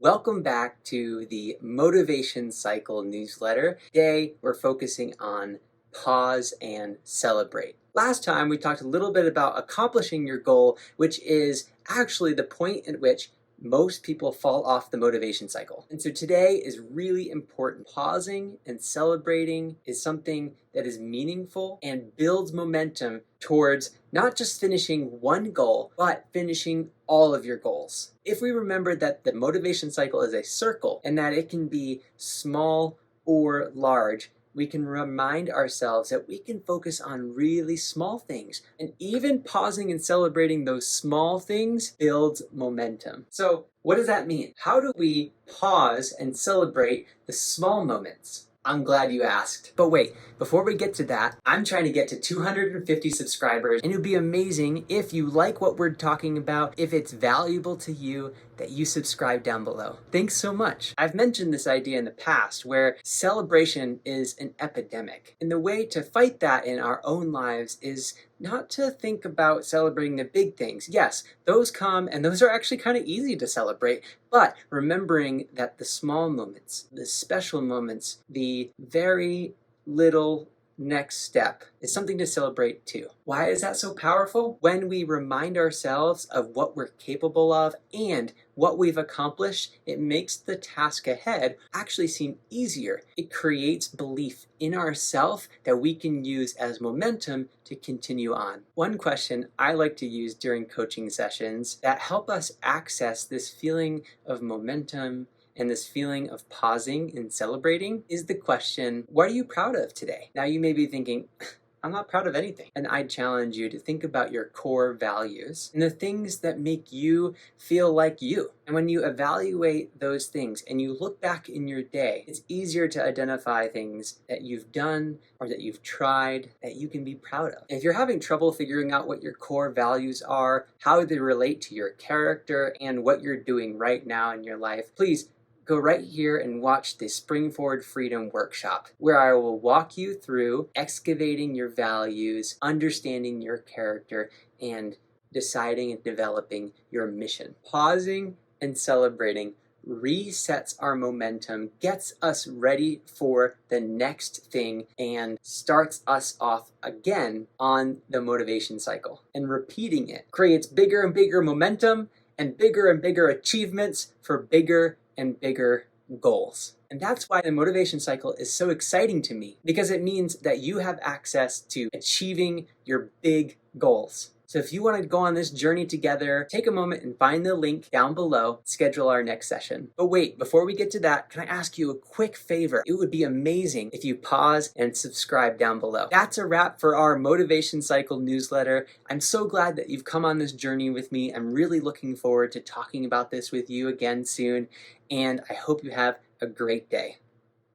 Welcome back to the Motivation Cycle newsletter. Today, we're focusing on pause and celebrate. Last time, we talked a little bit about accomplishing your goal, which is actually the point at which most people fall off the motivation cycle. And so today is really important. Pausing and celebrating is something that is meaningful and builds momentum towards not just finishing one goal, but finishing all of your goals. If we remember that the motivation cycle is a circle and that it can be small or large, we can remind ourselves that we can focus on really small things. And even pausing and celebrating those small things builds momentum. So what does that mean? How do we pause and celebrate the small moments? I'm glad you asked. But wait, before we get to that, I'm trying to get to 250 subscribers, and it would be amazing if you like what we're talking about, if it's valuable to you, that you subscribe down below. Thanks so much. I've mentioned this idea in the past where celebration is an epidemic. And the way to fight that in our own lives is not to think about celebrating the big things. Yes, those come and those are actually kind of easy to celebrate, but remembering that the small moments, the special moments, the very little next step is something to celebrate too. Why is that so powerful? When we remind ourselves of what we're capable of and what we've accomplished, it makes the task ahead actually seem easier. It creates belief in ourselves that we can use as momentum to continue on. One question I like to use during coaching sessions that help us access this feeling of momentum and this feeling of pausing and celebrating is the question, what are you proud of today? Now you may be thinking, I'm not proud of anything. And I challenge you to think about your core values and the things that make you feel like you. And when you evaluate those things and you look back in your day, it's easier to identify things that you've done or that you've tried that you can be proud of. If you're having trouble figuring out what your core values are, how they relate to your character and what you're doing right now in your life, please go right here and watch the Spring Forward Freedom Workshop, where I will walk you through excavating your values, understanding your character, and deciding and developing your mission. Pausing and celebrating resets our momentum, gets us ready for the next thing, and starts us off again on the motivation cycle. And repeating it creates bigger and bigger momentum and bigger achievements for bigger and bigger goals. And that's why the motivation cycle is so exciting to me, because it means that you have access to achieving your big goals. So if you want to go on this journey together, take a moment and find the link down below, schedule our next session. But wait, before we get to that, can I ask you a quick favor? It would be amazing if you pause and subscribe down below. That's a wrap for our Motivation Cycle newsletter. I'm so glad that you've come on this journey with me. I'm really looking forward to talking about this with you again soon, and I hope you have a great day.